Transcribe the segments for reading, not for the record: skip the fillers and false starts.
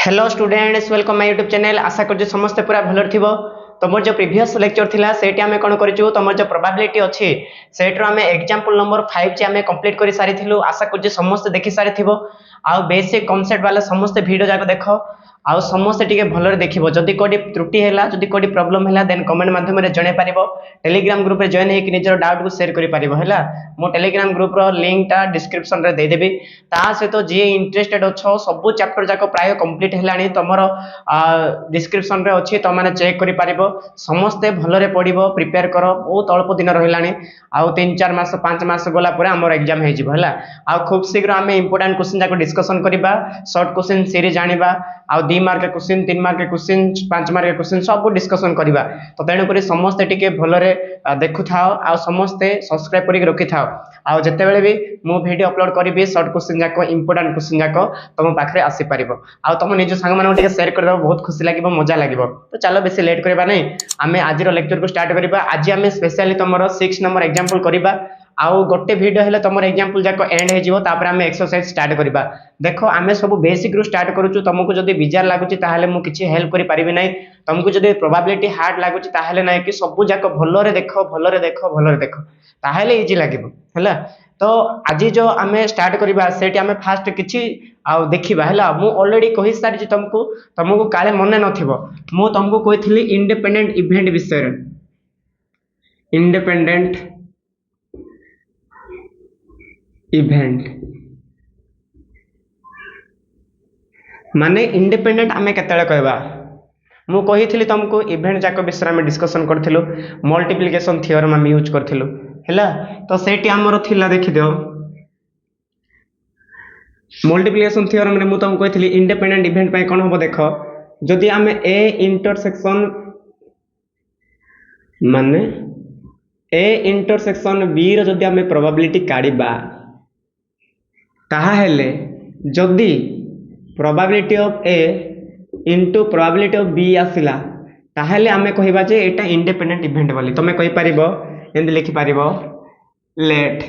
Hello students welcome my YouTube channel आशा कर समस्ते पूरा भलर थिबो। तुम जो प्रीवियस लेक्चर थिला सेठी आमे कोन करिचु तुम जो प्रोबेबिलिटी अछि सेठरो आमे एग्जांपल नंबर 5 जे आमे कंप्लीट करि सारी थिलु। आशा कर समस्ते देखि सारी थिबो आ बेसिक कांसेप्ट वाला समस्ते वीडियो जाको देखो आ समस्ते टिके भलर देखिबो। जदी कोडी त्रुटि हैला जदी कोडी प्रॉब्लम हैला देन कमेंट माध्यम रे जणे पारिबो। टेलीग्राम ग्रुप रे जॉइन हे कि निजर डाउट को शेयर करि पारिबो हैला। मो टेलीग्राम ग्रुप रो लिंक ता डिस्क्रिप्शन रे दे देबी। ता से तो जे इंटरेस्टेड अछो सब चैप्टर जाको प्राय कंप्लीट हैलानी तमरो डिस्क्रिप्शन रे अछि त माने चेक करि पारिबो। समस्ते भलरे पढिबो प्रिपेयर करो। बहुत अल्प दिन रहिलानी आ 3-4 मास 5 मास गला परे हमर एग्जाम हे जिवो हैला। आ खूब शीघ्र आमे इंपोर्टेंट क्वेश्चन जाको डिस्कशन करिबा। शॉर्ट क्वेश्चन सीरीज जानिबा आ 2 mark question 3 mark question 5 mark question सब डिस्कशन करिबा। तो तेणु करी समस्ते टिके भलरे देखु थाओ आ समस्ते सब्सक्राइब करि रखि थाओ। आ जते बेले भी मो वीडियो अपलोड करिबी शॉर्ट क्वेश्चन जाको इंपोर्टेंट क्वेश्चन जाको तुम पाखरे आसी पारिबो। आ तुम निज संग मानको टिके शेयर कर दबो बहुत खुशी लागिबो मजा लागिबो। तो चलो बेसी लेट करबा नै आमे आजिरो लेक्चर को स्टार्ट करबा। आज आमे स्पेशली तमरो 6 नंबर एग्जांपल करबा आउ गोटे वीडियो हेले तमरो एग्जांपल जाको एंड हे जिवो तापर आमे एक्सरसाइज स्टार्ट करबा। देखो आमे सब बेसिक रु स्टार्ट करूछु तुमको जदी बिजार लागुची ताहाले मु किछि हेल्प करि परिबि नै। तुमको जदी प्रोबेबिलिटी हार्ड लागुची ताहाले नै कि सब जाको भलोरे देखो भलोरे देखो भलोरे देखो ताहाले इजी लागिबो हैला। तो आज जो आमे स्टार्ट करबा सेठी आमे फास्ट किछि आ देखिबा हैला। मु ऑलरेडी कहि सारी छि तुमको काले मने नथिबो मु तुमको कहिथिली इंडिपेंडेंट इवेंट विषय रे। इंडिपेंडेंट इवेंट माने इंडिपेंडेंट आमे केतेले कहबा मु कहिथिली तुमको इवेंट जाको विषय में डिस्कशन करथिलु। मल्टीप्लिकेशन थ्योरम हम यूज करथिलु हैला। तो सेठी हमर थिला देखि दियो मल्टीप्लिकेशन थ्योरम रे मु तुमको कहिथिली इंडिपेंडेंट इवेंट पय कोन होबो देखो जदी आमे ए इंटरसेक्शन माने ए इंटरसेक्शन बी रो जदी आमे प्रोबेबिलिटी काढिबा ताहा हेले जदी probability of A into probability of B आसिला ताहेले आमे कहिबा जे एटा इंडिपेंडेंट इवेंट बोली। तमे कहि परिबो एंड लिखि परिबो let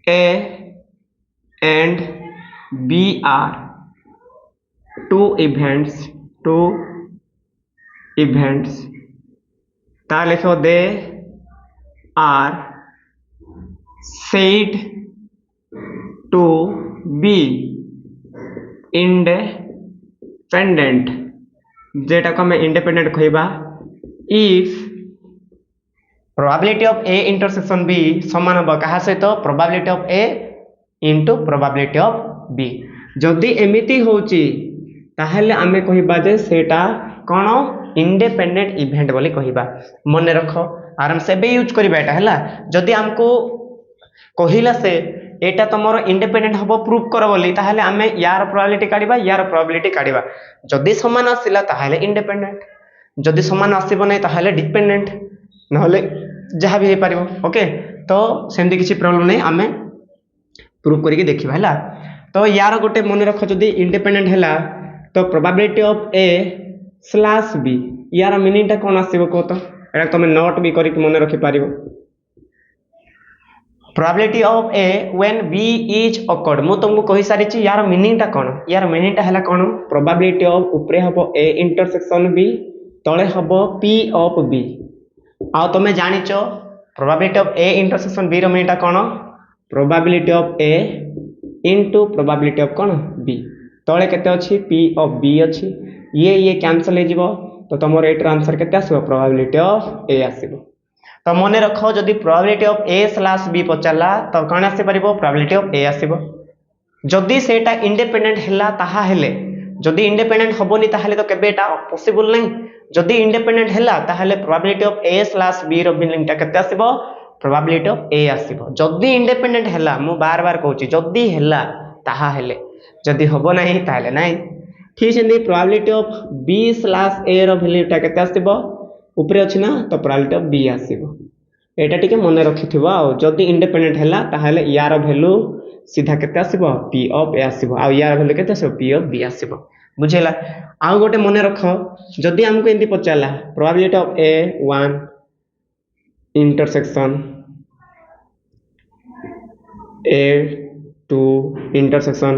A and B are two events ता लिखो they are said to be independent जेटा को हमें इंडिपेंडेंट कहबा if probability of A intersection B समान होबा कहा सहित probability of A into probability of B. जदि एमिति होची ताहले आमे कहबा जे सेटा कोन इंडिपेंडेंट इवेंट बोली कहबा। मन रखो आराम से बे यूज करबा एटा हैला। जदि हमको कहिला से एटा तमरो इंडिपेंडेंट हबो प्रूफ कर बोली ताहले आमे यार प्रोबेबिलिटी काढिबा यार प्रोबेबिलिटी काढिबा। जदि समान आसिला ताहले इंडिपेंडेंट जदि समान आसीबो नै ताहले डिपेंडेंट नहले जहा भी हे पारिबो। ओके तो सेंदी किछि प्रॉब्लम नै आमे प्रूफ करिके देखिबा हैला। तो यार गोटे मन रखो जदि इंडिपेंडेंट हैला तो probability of A slash B यार मीनिंग ता कोन आसीबो को तो एटा तमे नोट भी करिके मन रखि पारिबो। Probability of A when B is occurred मु तुमको कहि सारी छि यार मीनिंग ता कोन यार मीनिंग ता हैला कोन प्रोबेबिलिटी ऑफ ऊपरे हबो ए इंटरसेक्शन बी तळे हबो पी ऑफ बी। आ तमे जानिचो probability of A intersection B रो मीनिंग ता कोन probability of A into probability of कोन बी। तळे केते अछि पी ऑफ बी अछि ये कैंसिल हे जिवो तो तमरो एटर आंसर केते आसीबो प्रोबेबिलिटी ऑफ ए आसीबो। तो मन रखो जदि probability of A slash B पचाला तो कोन आसी परिबो प्रोबेबिलिटी ऑफ ए आसीबो। जदि सेटा इंडिपेंडेंट हैला ताहा हेले जदि इंडिपेंडेंट होबोनी ताहाले तो केबेटा पॉसिबल नै। जदि इंडिपेंडेंट हैला ताहाले probability of A slash B रो मीनिंग ता केते आसीबो प्रोबेबिलिटी ऑफ ए आसीबो। जदि इंडिपेंडेंट हैला मु बार बार कहूची जदि हैला ताहा हेले जदि होबो नै ताहाले नै। ठीक सेंदी probability of B slash A रो वैल्यू ता केते आसीबो ऊपरे अछि ना तो प्रोबेबिलिटी ऑफ बी आसीबो। एटा टिके मन रखिथिबो आ जदि इंडिपेंडेंट हैला ताहाले यार वैल्यू सीधा केते आसीबो पी ऑफ ए आसीबो आ यार वैल्यू केते आसीबो पी ऑफ बी आसीबो। बुझेला आ गोटे मन रखो जदि हमको एंदी पचाला probability of A 1 intersection A 2 intersection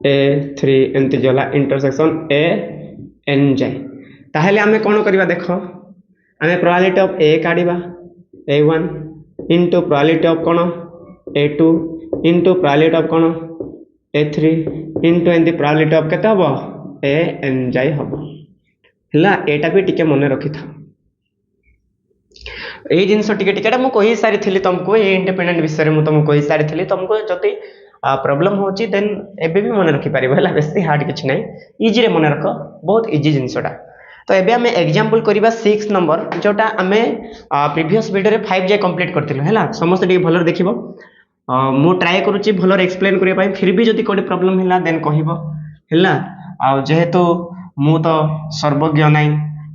A3 एमती जला इंटरसेक्शन AN जाए ताहले आमे कौन करवा देख आमे प्रोबेबिलिटी ऑफ A काढ़ा A1 इंटू प्रोबेबिलिटी ऑफ कौन A2 इंटू प्रोबेबिलिटी ऑफ कौन A3 इंटू एमती प्रोबेबिलिटी ऑफ केते हबो AN जाए हबो हला एटा भी टिके मन रखि था ये जिनस टिके टिकेटा मु कहि सारी थिली तुमको ये इंडिपेंडेंट विषय रे मु तुमको कहि सारी थिली तुमको जति प्रॉब्लम होची देन एबे भी मन रखि पारिबो हला बेसी हार्ड किछ नै इजी रे मन रख बहुत इजी जिनसटा तो एबे हमें एग्जांपल करिबा 6 नंबर जोटा हमें प्रीवियस वीडियो रे 5 जे कंप्लीट करथिलु हला समस्त टिके भलर देखिबो मु ट्राई करूची भलर एक्सप्लेन करिया पई फिर भी जति कोडी प्रॉब्लम हिला देन कहिबो हला आ जेहेतु मु तो सर्वज्ञ नै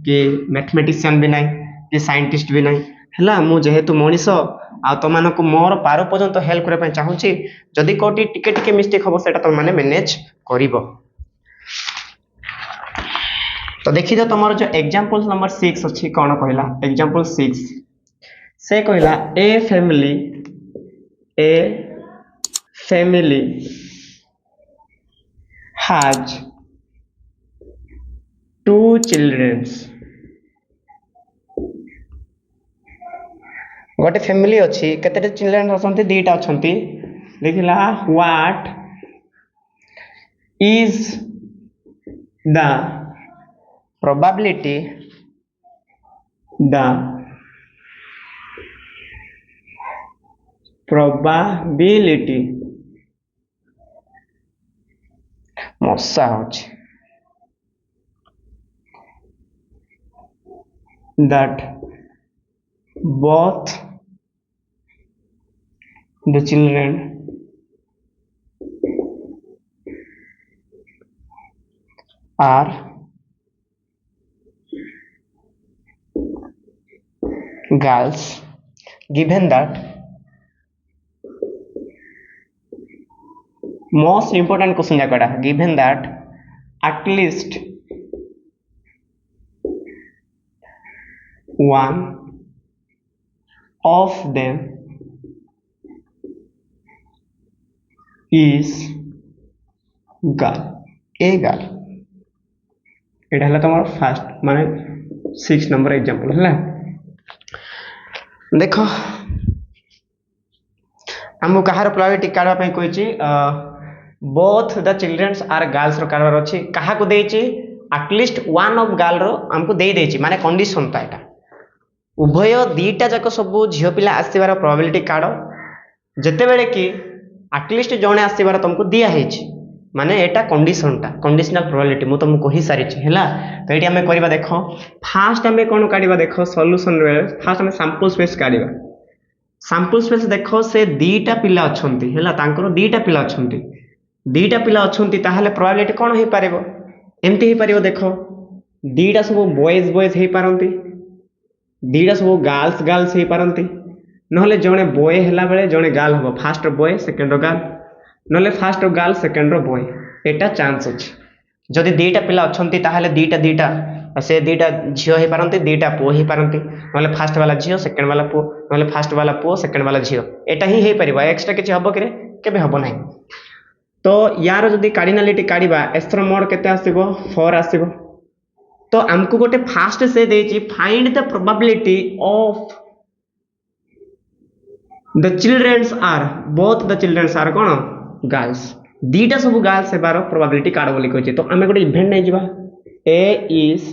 कि मैथमेटिशियन भी नै कि साइंटिस्ट भी नै हला मु जेहेतु मनीष आ तो मानको मोर पारो पर्यंत हेल्प करे पई चाहूची जदी कोटी टिके टिके मिस्टेक हबो सेटा तो माने मैनेज करिवो तो देखि दो तमरो जो एग्जांपल नंबर 6 अछि कोन कहला एग्जांपल 6 से कहला ए फैमिली has 2 children गोटे फैमिली अच्छी केते चिल्ड्रेन अछंती दीटा अछंती देखिला व्हाट इज द प्रोबेबिलिटी मशा होची that both the children are girls given that most important question jakada given that at least one of them is girl a girl एटा हला तमर first माने 6 number example हला देखो हमको कहार probability काढवा पई कोइची both the childrens are girls रो काढवार अछि कहा को देइची एटलीस्ट वन ऑफ गर्ल रो हमको देई देइची माने कंडीशन ता एटा उभय दीटा जाक सब झियो पिला आसीबार प्रोबेबिलिटी काढो जते बेले कि एटलीस्ट जणे आसीबार तुमको दिया हेची माने एटा कंडीशनटा कंडीशनल प्रोबेबिलिटी मु तुमको कहि सारी छी हैला तो एटी हमें करबा देखो फास्ट हमें कोन काढिबा देखो सॉल्यूशन रे फास्ट हमें सैंपल स्पेस काढिबा सैंपल स्पेस देखो से दीटा पिला अछंती हैला तांकर दीटा पिला अछंती ताहाले प्रोबेबिलिटी कोन हे पारेबो एमती हे पारिबो देखो दीटा सब बॉयज हे पारंती दीटा सब गर्ल्स हे पारंती नहले जणे बॉय हैला बेले जणे गर्ल हबो फर्स्ट बॉय सेकंड गर्ल नले फर्स्ट गर्ल सेकंड बॉय एटा चांस अछि जदि दीटा पिला अछंती ताहाले दीटा से दीटा झियो हे पारंती दीटा पो हे पारंती नले फर्स्ट वाला झियो सेकंड वाला पो नले फर्स्ट वाला पो सेकंड वाला झियो एटा ही हे परिबा एक्स्ट्रा किछि हबो करे केबे हबो नाही तो यार जदि कार्डिनलिटी काढिबा एस्ट्रो मोड केते आसीबो 4 आसीबो तो हमको गोटे फास्ट से देची find the probability of the childrens are both the childrens are कोन गर्ल्स दीटा सब गर्ल्स हे बारो प्रोबेबिलिटी कार्ड बोली कहै तो हमें गोटे इवेंट नै जिबा ए इज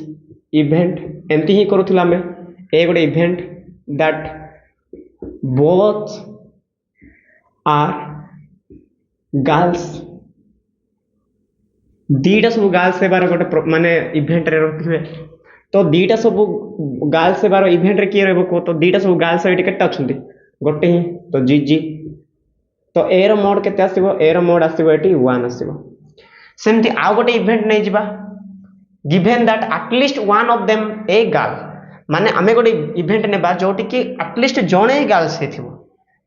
इवेंट एमती ही करूथला हमें ए गोटे event that both are girls दीटा सब गर्ल्स हे बारो गोटे माने इवेंट रे रखिबे तो दीटा सब गर्ल्स हे बारो इवेंट रे की रहबो को तो दीटा सब गर्ल्स एटी केटा अछंती गोटे ही तो जी तो ए रो मोड केते आसीबो ए रो मोड आसीबो एटी 1 आसीबो सेमती आ गोटे इवेंट नै जिबा given that at least one of them a girl माने हमें गोटे इवेंट नेबा जोटी कि एटलीस्ट जणे गर्ल्स हेथिबो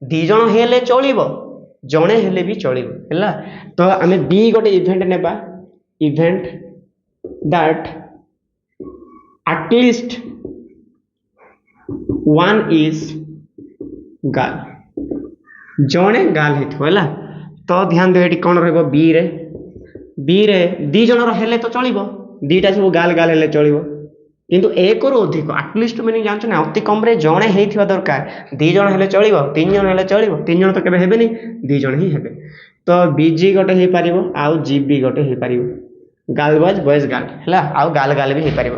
दी जण हेले चलिबो जणे हेले भी चलिबो हैला तो हमें बी गोटे इवेंट नेबा event that at least one is girl जणे गर्ल हेथिबो हैला तो ध्यान दे एटी कोन रहबो बी रे बी रे दी जन हेले तो चलो दीटा सब गाल गाल हेले चलो किंतु एक रु अधिक आटलिस्ट मैंने जानते ना अति कम जड़े हो दरकार दी जन हेले चलो तीन जन हेले चलो तीन जन तो केबे हेबेनी दी जन ही हेबे तो बीजी गोटे हो पार आउ जी बी गोटे हो पार गाल बॉयज बॉयज गाल है आउ गाल गाल भी हो पार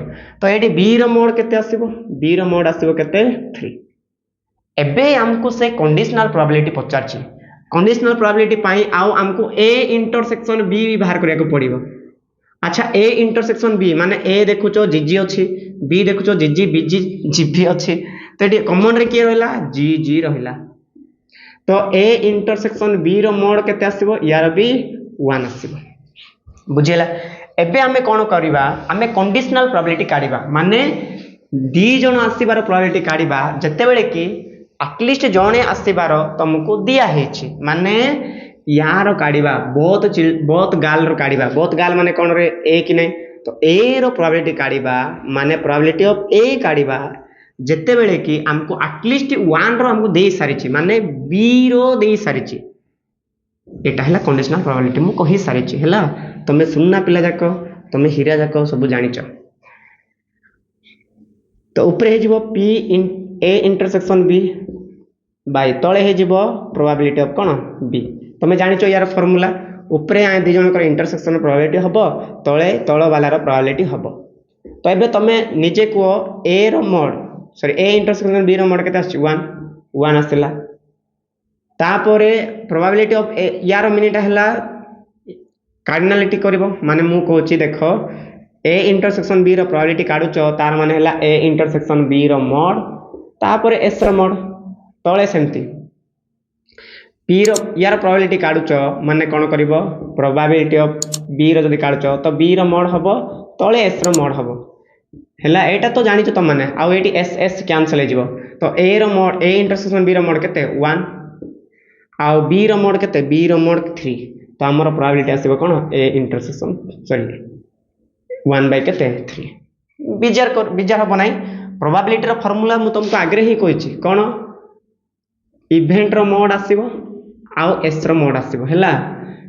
तो ये बी रोड केते आसीबो बी रोड आसीबो केते 3 एबे हमको से कंडीशनल प्रोबेबिलिटी पचारछि कंडीशनल प्रोबेबिलिटी पाई आउ हमको ए इंटरसेक्शन बी बाहर करिया को पड़िबो अच्छा ए इंटरसेक्शन बी माने ए देखुचो जीजी अच्छी बी देखुचो जीजी बीजी जीबी अच्छी तो ये कॉमन रे किए रहिला जी जी रहिला तो ए इंटरसेक्शन बी रो मोड केते आसीबो यार भी 1 आसीबो बुझिला एबे हमें कोन करबा हमें कंडीशनल प्रोबेबिलिटी काढिबा माने दी जण आसीबार प्रोबेबिलिटी काढिबा जते बेले कि एटलिस्ट जणे आसीबार तुमको दिया हेछि माने यार काढ़ा बहुत गाल रो काढ़ा बहुत गाल माने कौन रे ए कि नहीं तो ए रो प्रोबेबिलिटी काढ़ा माने प्रोबेबिलिटी ऑफ ए काढ़ा जिते बेले कि हमको एटलिस्ट 1 रो हमको दे सारी माने बी रो दे सारी एटा है कंडीशनल प्रोबेबिलिटी मु कहि सारी है तुम सुनना पिला जाक तुम हीरा जाक सब जानिच तो ऊपर हो P A intersection B by तले हो प्रोबेबिलिटी ऑफ कौन बी तुम जानिच यार फॉर्मूला ऊपर आए दी जन इंटरसेक्शन प्रोबेबिलिटी हम तले तल वालार प्रोबेबिलिटी हम तो ये तुम निजे कह ए रो mod sorry A intersection B रो मोड केते आछि 1 1 आसला तापरे प्रोबेबिलिटी ऑफ ए यार मिनिटा हैला कार्डिनलिटी करबो माने मु कहूची देखो ए इंटरसेक्शन बी रो प्रोबेबिलिटी काढुचो तार माने हैला ए इंटरसेक्शन बी रो मोड तापरे एस रो मोड तले सेमती पी रो यार प्रोबेबिलिटी काढुच माने कौन कर प्रोबेबिलिटी ऑफ बी रो जदि काढुच तो बी रो मोड हम तले एस रो मोड हम हैला एटा तो जानिच तुम माने आउ एटी एस एस कैंसिल हो तो ए रो मोड ए इंटरसेक्शन बी रो मोड केते 1 आउ बी रो मोड केते बी रो मोड 3 तो हमर प्रोबेबिलिटी आसीबो कोन ए इंटरसेक्शन सॉरी 1 बाय केते 3 बिजार हो नाही प्रोबेबिलिटी रो फार्मूला मु तुमको आगे ही कहिछि कोन इवेंट रो मोड आसीबो आउ एस रो मोड आसीबो हैला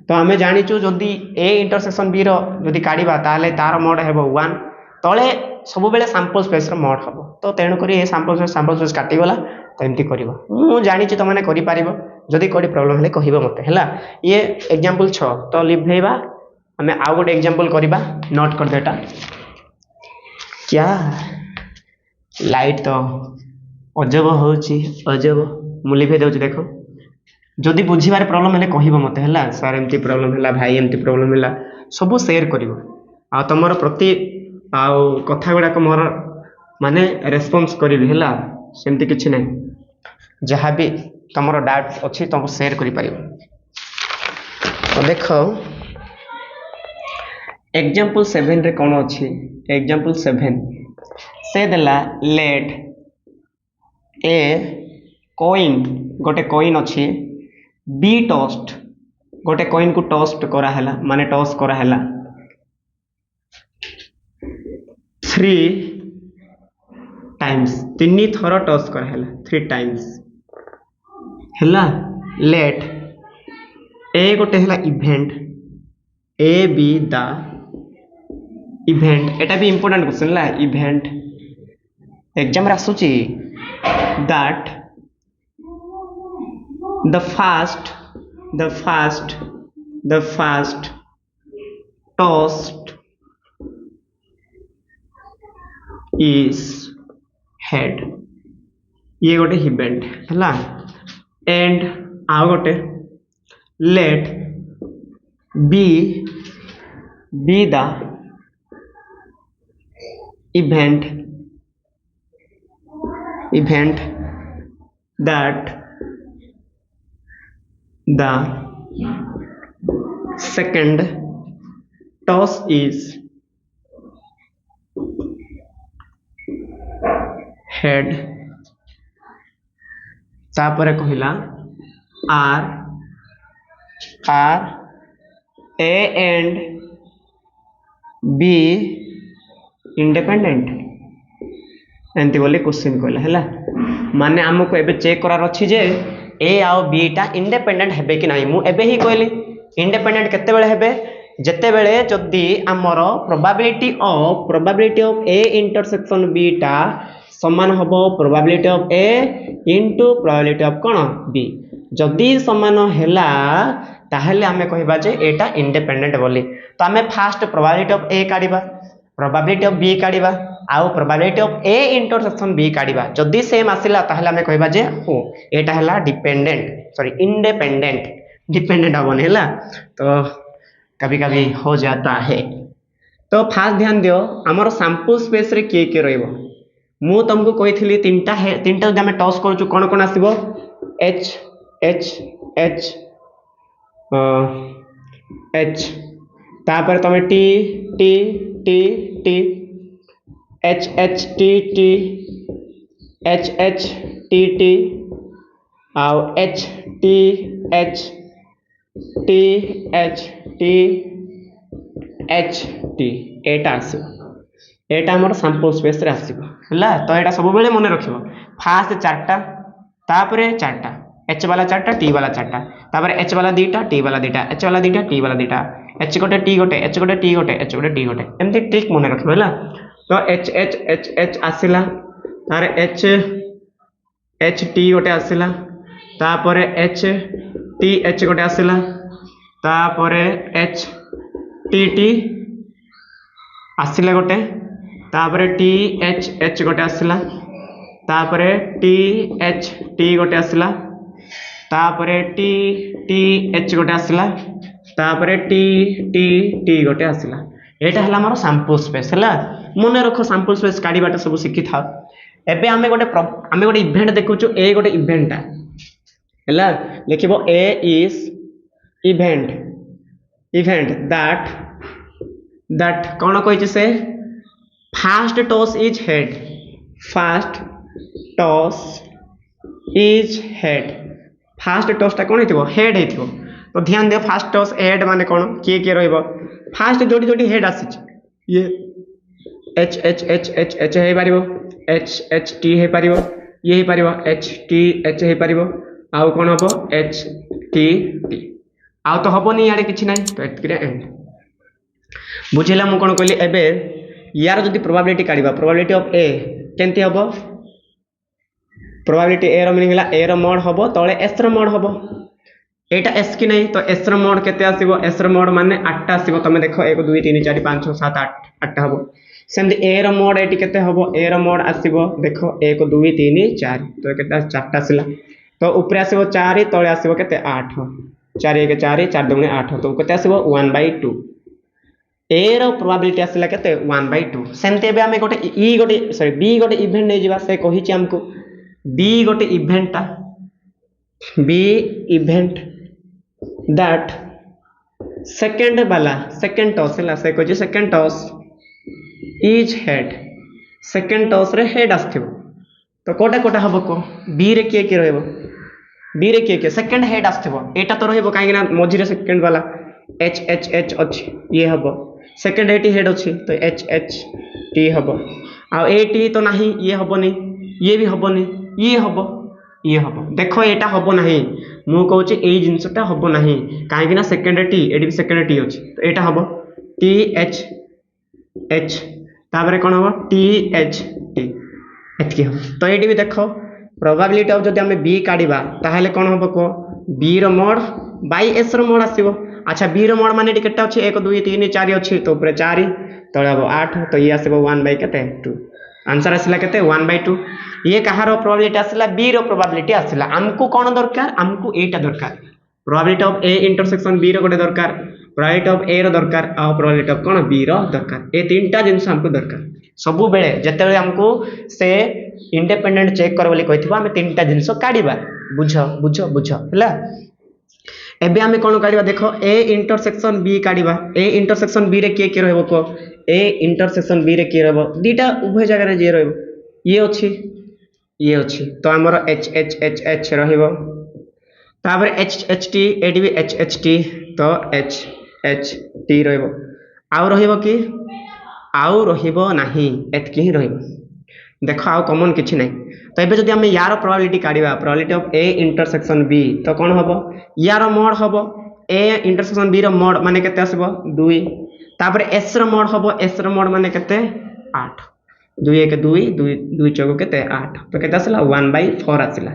तो आमे जानिचु जदी ए इंटरसेक्शन बी रो जदी काढिबा ताले तार मोड हेबो 1 तळे सब बेले सैंपल स्पेस रो मोड हबो तो तेणु करी ए सैंपल स्पेस काटी गला तो एमती करबो मु जानिचु त माने करि पारिबो जदी कोडी प्रॉब्लम हेले कहिबो मते हैला ये एग्जांपल 6 तो लिभेबा हमें आउ गोटे एग्जांपल करबा नोट कर देटा क्या लाइट तो अजब होची अजब मु लिभे देउची देखो जदि बुझीबार प्रॉब्लम हेले कहिबो मते हैला सर एमती प्रॉब्लम हैला भाई एमती प्रॉब्लम हैला सब शेयर करिवो आ तमरो प्रति आ कथा गुडा को मोर माने रेस्पॉन्स करिवि हैला सेमती किछि नै जहाँ भी तमरो डाउट अछि तुम शेयर करि परिवो तो देखो एग्जांपल 7 रे कोन अछि एग्जांपल 7 से देला लेट ए कॉइन गोटे कॉइन अछि बी टॉस्ट गोटे कॉइन को टॉस्ट करा हैला माने टॉस करा हैला 3 टाइम्स 3 थर टॉस करा हैला 3 टाइम्स हैला लेट ए गोटे हैला event A B the event एटा भी इंपोर्टेंट क्वेश्चन ला इवेंट एग्जाम रे आसुची that the first toast is head ये गोटे इवेंट हैला एंड आ गोटे let B the event that the second toss is head तापर कहला आर ए एंड बी इंडिपेंडेंट एंती बोली क्वेश्चन कहला हैला माने हमको एबे चेक करार अछि जे ए आउ बी टा इंडिपेंडेंट हेबे कि नाही मु एबे ही कहली इंडिपेंडेंट केते बेले हेबे जिते बेले जदि आमर probability of A intersection B टा समान हम probability of A into probability of कौन बी जदि समान हैला ताहले आमे कहबा जे एटा इंडिपेंडेंट बोली तो आमे फास्ट प्रोबेबिलिटी ऑफ ए काढिबा प्रोबेबिलिटी ऑफ बी काढिबा आउ probability of A intersection B काढिबा जदि सेम आसिला ताहले आमे कहबा जे हो एटा हैला डिपेंडेंट सॉरी इंडिपेंडेंट डिपेंडेंट हबन हैला तो कभी कभी हो जाता है तो फास्ट ध्यान दियो आमर सैंपल स्पेस रे किए किए रहिबो मु तुमको कही तीनटा है तीनटा जब आम टॉस करूँ कौन कौन आसो एच एच एच एच तापर तुम T T T T H H T T H H T T आउ H T H T H T H T एटा आसो एटा हमर सैंपल स्पेस रे आसीबो हला तो एटा सब बेले मन रखिबो फास्ट चारटा तापरे चारटा एच वाला चारटा टी वाला चारटा तापरे एच वाला दीटा टी वाला दीटा एच वाला दीटा टी वाला दीटा एच गोटे टी गोटे एच गोटे टी गोटे एच गोटे टी गोटे एमती ट्रिक मन रखिबो हला तो एच एच एच एच आसिला तारे एच एच टी गोटे आसिला तापरे एच टी एच गोटे आसिला तापरे एच टी टी आसिला गोटे तापरे टी एच गोटे आसिला तापरे टी एच टी गोटे आसिला तापरे टी एच गोटे आसिला तापरे टी गोटे आसिला एटा हला हमर सैंपल स्पेस हला मन रख सैंपल स्पेस काढीबाटा सब शिखि था एबे आमे गोटे इवेंट देखुछु ए गोटे इवेंट हला लिखिबो ए इज इवेंट दैट कौन कही से first toss is head first toss is head first टॉसटा कौन हो हेड हो तो ध्यान दियो फास्ट टॉस हेड माने कौन किए किए रहिबो फास्ट जोड़ी जोड़ी हेड आसी ये H H H H H हे पारिबो एच एच टी हे पारिबो ये हे पारिबो एच टी एच हे पारिबो आउ कौन हबो एच टी टी आउ तो हबो नहीं यार किछि नाही तो एतकरे एंड बुझिला मु कोन कहली एबे यार जदि प्रोबेबिलिटी काढिबा प्रोबेबिलिटी ऑफ ए केंती हबो प्रोबेबिलिटी ए रो मीनिंग हला ए रो मोड हबो तळे एस रो मोड हबो एटा एस की नहीं तो एस रो मोड केते आसीबो एस रो मोड माने 8टा आसीबो तमे देखो 1 2 3 4 5 6 7 8 8टा हबो सेम ए रो मोड एटी केते हबो ए रो मोड आसीबो देखो 1 2 3 4 तो केते 4टा आसीला तो ऊपर आसीबो 4 तळे आसीबो केते 8 4 1 4 4 2 8 तो केते आसीबो 1/2 ए रो प्रोबेबिलिटी आसीला केते 1/2 सेमते बे हमें गोटे ई गोटे सॉरी बी गोटे इवेंट नै जिबा से कहि छी हमको बी गोटे event B event that second वाला सेकंड टॉस है से कह second toss is head second toss रे हेड आस्थि तो कोटा कोटा हम को बी रे किए किए रहबो बी रे किए सेकंड हेड आस्थि एटा तो रहबो काहे ना मझी रे सेकंड वाला एच एच एच अछि ये हबो सेकंड एटी हेड अछि तो एच एच टी हबो आ एटी तो नाही ये हबोनी ये भी हबोनी ये हबो देखो एटा हबो नाही मु कहूची एई जिंसटा हबो नाही काहे ना सेकंड टी एडी भी सेकंड टी अछि तो एटा हबो टी एच एच ताबरे कोन हबो टी एच टी एतकी हबो तो एडी भी देखो प्रोबेबिलिटी ऑफ जदि हमें बी काढिबा ताहेले कोन हबो को बी रो मोड बाय एस रो मोड आसीबो अच्छा बी रो मोड माने केटा अछि 1 2 3 4 अछि तो ऊपर 4 तळे हबो 8 तो ये आसीबो 1 बाय केते 2 आंसर आसिला केते 1/2 ये कहारो प्रोबेबिलिटी आसिला बी रो प्रोबेबिलिटी आसिला हमको कोन दरकार हमको एटा दरकार probability of A intersection B रो गोटे दरकार प्रोबेबिलिटी ऑफ ए रो दरकार आ प्रोबेबिलिटी ऑफ कोन बी रो दरकार ए तीनटा जिंस हमको दरकार सब बेले जते बेले हमको से इंडिपेंडेंट चेक कर बोली कहिथबा हम तीनटा जिंस काढिबा बुझ बुझ बुझ हला एबे हमें कोन काढिबा देखो ए इंटरसेक्शन बी काढिबा ए इंटरसेक्शन बी रे के रहबो को ए इंटरसेक्शन बी रे के रहबो दीटा उभय जगह रे जे रहबो ये अछि तो हमर एच एच एच एच रहबो तापर एच एच टी एडी भी एच एच टी तो एच एच टी रहबो आउ रहबो कि आउ रहबो नाही एतकी ही रहबो देखो आउ कॉमन किछि नै तो एबे जदि हम यार प्रोबेबिलिटी काढिबा probability of A intersection B तो कोन हबो यार मोड हबो ए इंटरसेक्शन बी रो मोड माने केते आसीबो 2 तापर एस रो मोड हबो एस रो मोड माने केते 8 2 1 2 2 2 चौक केते 8 तो केते आसला 1/4 आसला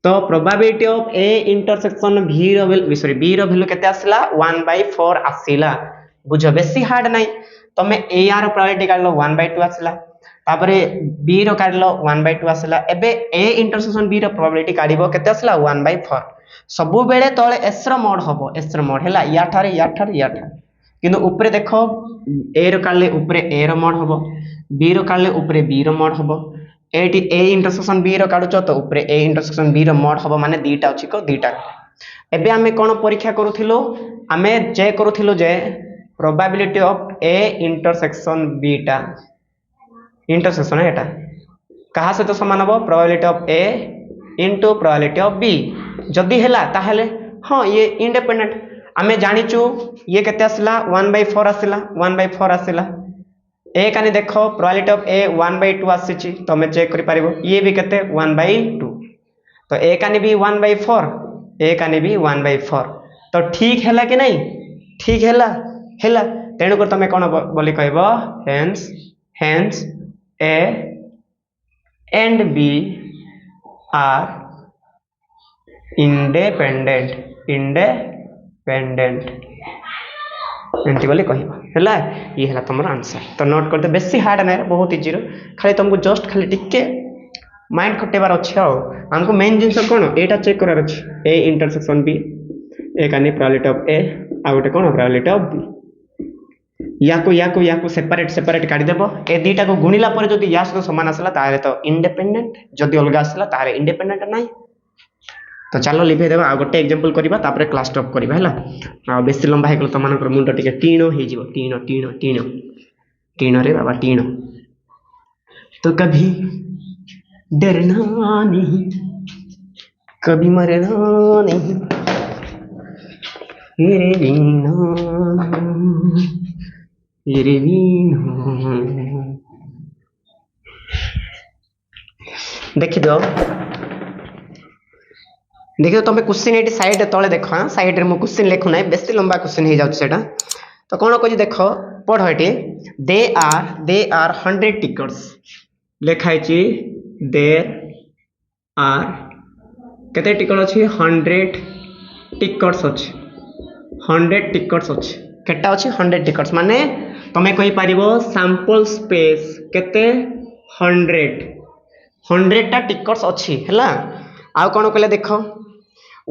तो probability of A intersection B रो सॉरी बी रो वैल्यू केते आसला 1/4 आसीला बुझो बेसी हार्ड नाही तमे ए आर प्रोबेबिलिटी काढलो 1/2 आसला तापर बी रो काढलो 1/2 आसला एबे ए इंटरसेक्शन बी रो प्रोबेबिलिटी काढिबो केते आसला 1/4 सबु बेले तळे एस रो मोड हबो एस रो मोड हैला या ठारे किंतु ऊपर देखो ए रो काढले ऊपर ए रो मोड हबो बी रो काढले ऊपर बी रो मोड हबो एटी ए इंटरसेक्शन बी रो काढुचो तो ऊपर ए इंटरसेक्शन बी रो मोड हबो माने दीटा अछि को दीटा एबे हमें कोन परीक्षा करूथिलो हमें चेक करूथिलो जे प्रोबेबिलिटी ऑफ ए इंटरसेक्शन बीटा इंटरसेक्शन एटा कहा से तो समान हबो probability of A into probability of B जदी हैला ताहले हां ये इंडिपेंडेंट आमे जानिचु ये केते आसला 1/4 आसला 1/4 आसला ए कानी देखो प्रोबेबिलिटी ऑफ ए 1/2 आसीची तो हमें चेक करि पारिबो ये भी केते 1/2 तो ए कानी भी 1/4 ए कानी भी 1/4 तो ठीक हैला कि नहीं ठीक हैला तेणु कर तमे कोन बोली कहबो hence A and B are independent एंती बोली कहबो हैला ये हैला तमर आंसर तो नोट कर दे बेसी हार्ड नै बहुत इजी रो खाली तुमको जस्ट खाली टिके माइंड खटेबार अछि आ हमको मेन जिंस कोन एटा चेक करार अछि ए इंटरसेक्शन बी ए कानी प्रोबेबिलिटी ऑफ ए आ गोटे कोन प्रोबेबिलिटी ऑफ बी याको सेपरेट काढी देबो ए दीटा को गुणिला पर जदी या सहित समान आसला तारे तो इंडिपेंडेंट जदी अलगा आसला तारे इंडिपेंडेंट नै तो चलो लिखे देबा आ गोटे एग्जांपल करबा तापर क्लास स्टॉप करबा हैला आ बेसी लंबा हेगल त मानकर मुंड टिके टीणो हे जिवो टीणो रे बाबा टीणो तो कभी डरना नहीं कभी मरना नहीं मेरे वीणा देखि दो देखियो तुम क्वेश्चन एटी साइड तले देखो हां साइड रे मु क्वेश्चन लिखु नै बेसी लंबा क्वेश्चन हे जाउ सेटा तो कोन कहै देखो पढो एटी दे आर 100 टिकट्स लिखाइ छी देयर आर केते टिकट अछि 100 टिकट्स अछि 100 टिकट्स अछि केटा अछि 100 टिकट्स माने तमे कहि पारिबो सैंपल स्पेस केते 100 टा टिकट्स अछि हैला आ कोन कहले देखो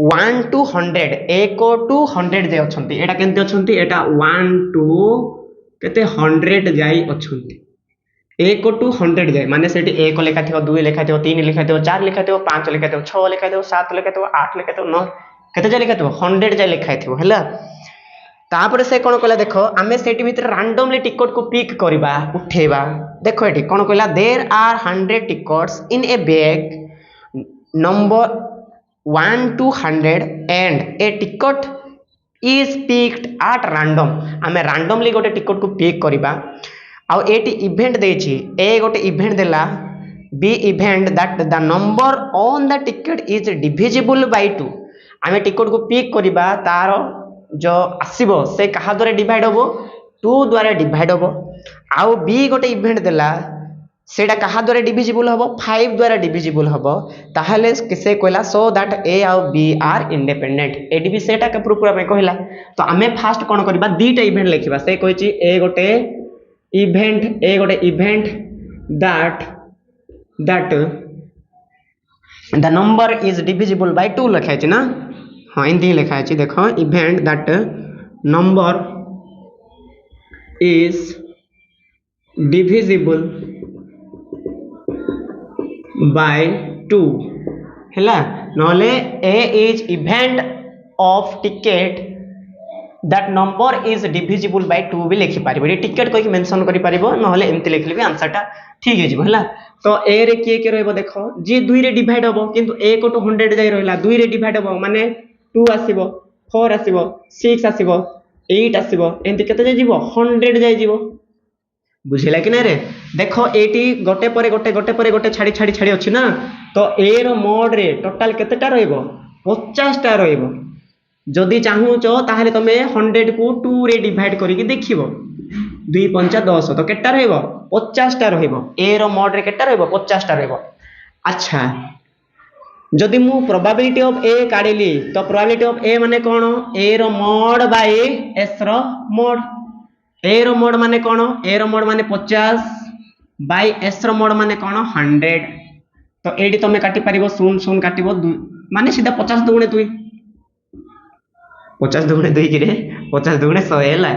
1 to 100 1 to 100 J अछंती Etah केनते अछंती Etah 1 to केते 100 जाई अछंती 1 to 100 जाई माने सेठी 1 लिखा थियो 2 लिखा थियो 3 लिखा थियो 4 लिखा थियो 5 लिखा थियो 6 लिखा थियो 7 लिखा थियो 8 लिखा थियो 9 केते जाई लिखा थियो 100 जाई लिखा थियो हैला तापर से कोन कहला देखो आमे सेठी भीतर रैंडमली टिकट को पिक करबा उठेबा देखो एठी कोन कहला there are 100 tickets in a bag number 1 to 100 and a ticket is picked at random आमे randomly गोटे टिकट को पिक करबा आ एटी इवेंट देछि ए गोटे इवेंट देला B event that the number on the ticket is divisible by 2 आमे टिकट को पिक करबा तार जो आसीबो से कहा द्वारा डिवाइड होबो 2 द्वारा डिवाइड होबो आ बी गोटे इवेंट देला सेटा कहा द्वारा डिविजिबल होबो 5 द्वारा डिविजिबल होबो ताहले से कहला सो दैट ए और बी आर इंडिपेंडेंट एडी भी सेटा के प्रूफ करबे कहला तो हमें फास्ट कोन करबा दीटा इवेंट लिखिबा से कहछि ए गोटे event that the number is divisible by 2 लिखाइ छै ना हां हिंदी लिखाइ छै देखो event that number is divisible by 2 हैला नले a is event of ticket that number is divisible by 2 भी लिखि पारिबो ये टिकट कोइ मेंशन करि पारिबो नले एमति लिखले भी आंसर टा ठीक हे जिवो हैला तो a रे के रहबो देखो जे 2 रे डिवाइड होबो किंतु 1 to 100 जाई रहला 2 रे डिवाइड होबो माने 2 आसीबो 4 आसीबो 6 आसीबो 8 आसीबो एमति केते जाई जिवो 100 जाई जिवो बुझिला कि ना रे देखो एटी गोटे परे गोटे छाड़ी अछि ना तो ए रो मोड रे टोटल केतेटा रहइबो 50 टा रहइबो जदि चाहूच ताहले तमे 100 को 2 रे डिवाइड करिक देखिबो 2 पंचा 10 तो केटा रहइबो 50 टा रहइबो ए रो मोड रे केटा रहइबो 50 टा रहइबो। अच्छा जदि मु प्रोबेबिलिटी ऑफ ए काढिली तो प्रोबेबिलिटी ऑफ ए माने कोन ए रो मोड बाय एस रो मोड ए रो मोड माने कोन ए रो मोड माने 50 बाय एस रो मोड माने कोन 100 तो एडी तमे काटी परिबो 0 0 काटिबो माने सीधा 50 दुगुणे 2 50 दुगुणे 2 कि रे 50 दुगुणे 100 हैला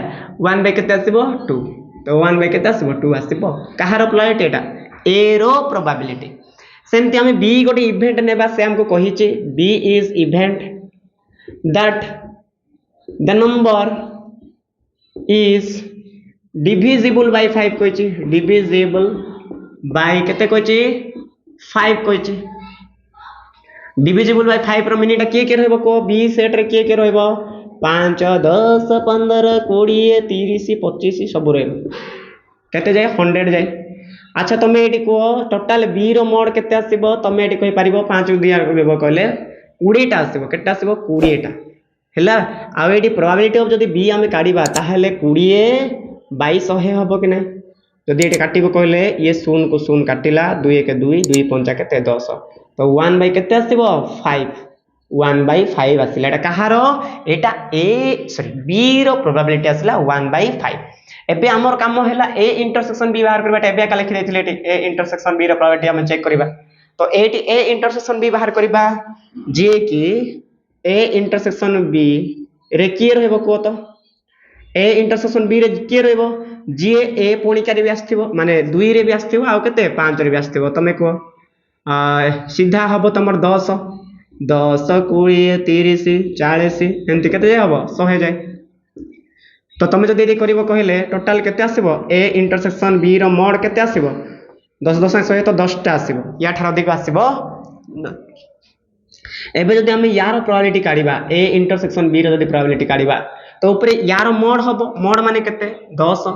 1 बाय केते आसीबो 2 तो 1 बाय केते आसीबो 2 आसीबो कहारो प्रोबेबिलिटी एटा ए रो प्रोबेबिलिटी सेमती हमें बी गोटे इवेंट नेबा से हमको कहिचे B is event that the number is divisible by 5 कहिचे डिविजिबल बाय केते कहिचे 5 कहिचे डिविजिबल बाय 5 रो मिनिटा के रहबो को बी सेट रे के रहबो 5 10 15 20 30 25 सब रहबो केते जाय 100 जाय। अच्छा तुम ये कह टोटाल बी रो मोड केते आसीबो तुम ये कहि पारिबो 5 दिया देबो कहले 20 टा आसीबो केते आसीबो 20 टा हैला आ एडी प्रोबेबिलिटी ऑफ जदी बी हम काढिबा ताहले 20 बाय 100 हबो कि नै जदी एटी काटिबो कहले ये 0 को 0 काटिला 2 1 2 2 5 केते 10 तो 1 बाय केते आसीबो 5 1 बाय 5 आसिला एटा कहारो एटा ए सॉरी बी रो प्रोबेबिलिटी आसिला 1 बाय 5 एबे हमर काम हैला ए इंटरसेक्शन बी बाहर करबा एबे का लिखि देथिले एटी ए इंटरसेक्शन बी रो प्रोबेबिलिटी हम चेक करबा तो एटी ए इंटरसेक्शन बी बाहर करबा जे कि ए इंटरसेक्शन बी रे की रहबो को तो ए इंटरसेक्शन बी रे की रहबो जे ए पुणी रे भी आस्थिबो माने 2 रे भी आस्थिबो आ केते 5 रे भी आस्थिबो तमे को सीधा हबो तमर 10 10 20 30 40 एंती केते जाय हबो 100 जाय तो तुम जब ये कर कहले टोटाल केते आसीबो ए इंटरसेक्शन बी रो मोड केते आसीबो 10 10 100 तो 10 टा आसीबो या ठार अधिक आसीबो एबे जदि हम यार प्रोबेबिलिटी काढिबा ए इंटरसेक्शन बी रो जदि प्रोबेबिलिटी काढिबा तो ऊपर यार मोड हबो मोड माने केते 10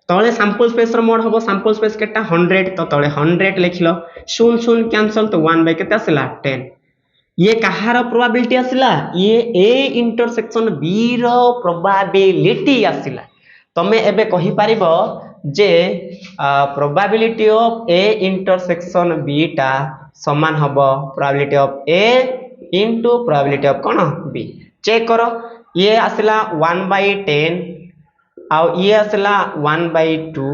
तळे सैंपल स्पेस रो मोड हबो सैंपल स्पेस केटा 100 तो तळे 100 लिखलो 0 0 कैंसिल तो 1 बाय केते आसिला 10 ये कहार प्रोबेबिलिटी आसिला ये ए इंटरसेक्शन बी रो प्रोबेबिलिटी आसिला तमे एबे कहि पारिबो जे probability of A intersection B टा समान हबो probability of A into probability of कोन बी चेक करो ये आसिला 1 बाय 10 आ ये आसिला 1 बाय 2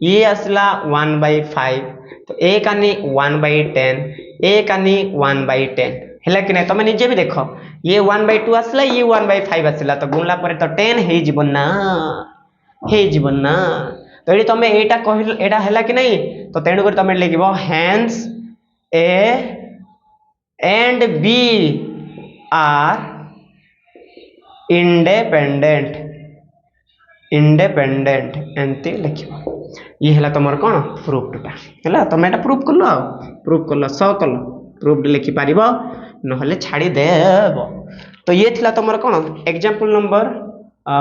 ये आसिला 1 बाय 5 तो ए कानी 1 बाय 10 ए कानी 1 बाय 10 हैला कि नै तमे निजे भी देखो ये 1 बाय 2 आसला ये 1 बाय 5 आसला तो गुणला परे तो 10 हे जीवन ना तो एडी तमे एटा कहल एटा हैला कि नै तो तेणु कर तमे लिखिबो hence A and B are independent एंती लिखिबो ये हैला तमर कोन प्रूफटा हैला तमे एटा प्रूफ करलो 100 करलो प्रूफ लिखि पारिबो नहले छाड़ी देबो तो ये थिला तमर कोन एग्जांपल नंबर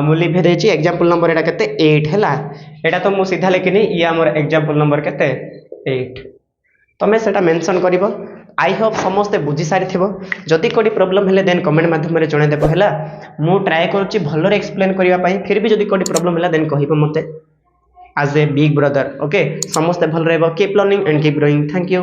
मु लिखि देछि एग्जांपल नंबर एटा केते 8 हैला एटा तो मु सीधा लिखिनी ये हमर एग्जांपल नंबर केते 8 तमे सेटा मेंशन करिवो आई होप समस्ते बुझी सारी थिबो जदि कोडी प्रॉब्लम हेले देन कमेंट माध्यम रे जणे देबो हैला मु ट्राई करूची भलो रे एक्सप्लेन करिवा पई फिर भी जदि कोडी प्रॉब्लम हैला देन कहिबो मते as a big brother okay समस्ते भल रहबो keep learning and keep growing thank you.